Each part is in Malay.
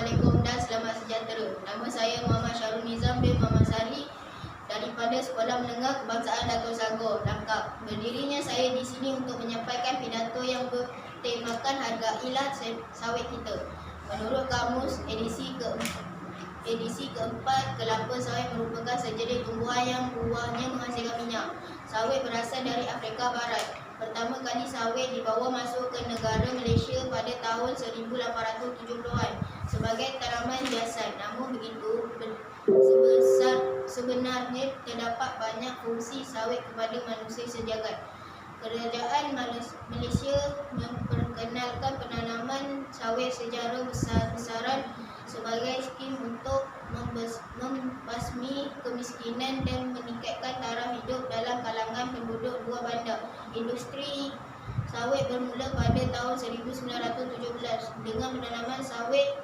Assalamualaikum dan selamat sejahtera. Nama saya Muhammad Syarul Nizam bin Muhammad Sari daripada Sekolah Menengah Kebangsaan Dato' Sagor, Langkap. Berdirinya saya di sini untuk menyampaikan pidato yang bertemakan hargailah sawit kita. Menurut kamus edisi keempat, kelapa sawit merupakan sejenis tumbuhan yang buahnya menghasilkan minyak. Sawit berasal dari Afrika Barat. Pertama kali sawit dibawa masuk ke negara Malaysia pada tahun 1870-an sebagai tanaman hiasan. Namun begitu, sebenarnya terdapat banyak fungsi sawit kepada manusia sejagat. Kerajaan Malaysia memperkenalkan penanaman sawit secara besar-besaran sebagai skim untuk membasmi kemiskinan dan meningkatkan taraf hidup dalam kalangan penduduk dua bandar. Industri sawit bermula pada tahun 1917 dengan penanaman sawit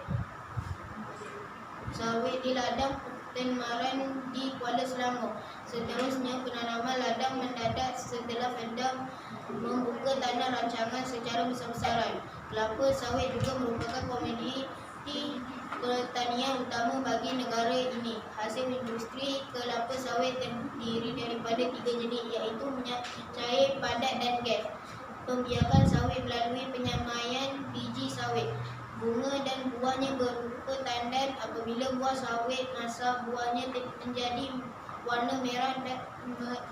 di ladang Tenmaran di Kuala Selangor. Seterusnya, penanaman ladang mendadak setelah Pemda membuka tanah rancangan secara besar-besaran. Kelapa sawit juga merupakan komoditi pertanian utama bagi negara ini. Hasil industri kelapa sawit terdiri daripada 3 jenis, iaitu minyak cair, padat dan gas. Pembiakan sawit melalui penyamaian biji sawit. Bunga dan buahnya berupa tandan. Apabila buah sawit nasab, buahnya menjadi warna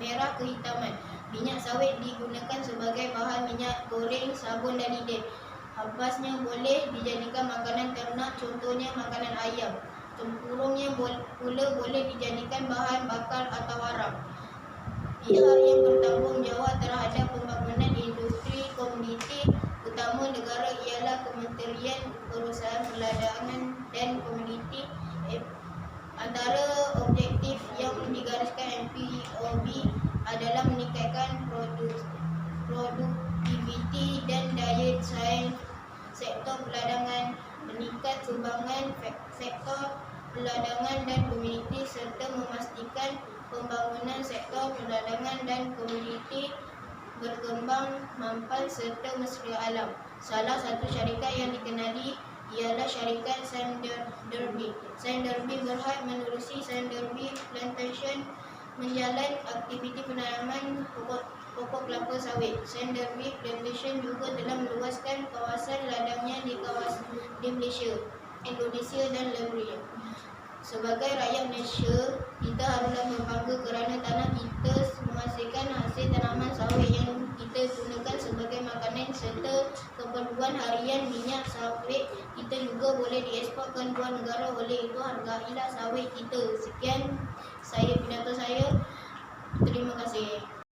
merah kehitaman. Minyak sawit digunakan sebagai bahan minyak goreng, sabun dan lilin. Habasnya boleh dijadikan makanan ternak, contohnya makanan ayam. Tempurungnya pula boleh dijadikan bahan bakar atau arang. Pihak yang bertanggungjawab terhadap pembangunan industri komoditi utama negara ialah Kementerian Perusahaan Perdagangan dan Komoditi. Antara objektif yang digariskan MPOB adalah meningkatkan produktiviti dan daya saing sektor perdagangan, meningkat sumbangan sektor perdagangan dan komoditi serta memastikan pembangunan sektor perdagangan dan komoditi berkembang mampan serta mesra alam. Salah satu syarikat yang dikenali ialah syarikat Sanderby. Sanderby berhad menerusi Sanderby Plantation menjalan aktiviti penanaman pokok kelapa sawit. Sanderby Plantation juga telah meluaskan kawasan ladangnya di Malaysia, Indonesia dan Liberia. Sebagai rakyat Malaysia, kita haruslah berbangga kerana tanah kita menghasilkan hasil tanaman sawit yang kita gunakan sebagai makanan serta keperluan harian. Minyak sawit kita juga boleh diekspor ke luar negara. Oleh itu, hargailah sawit kita. Sekian pidato saya. Terima kasih.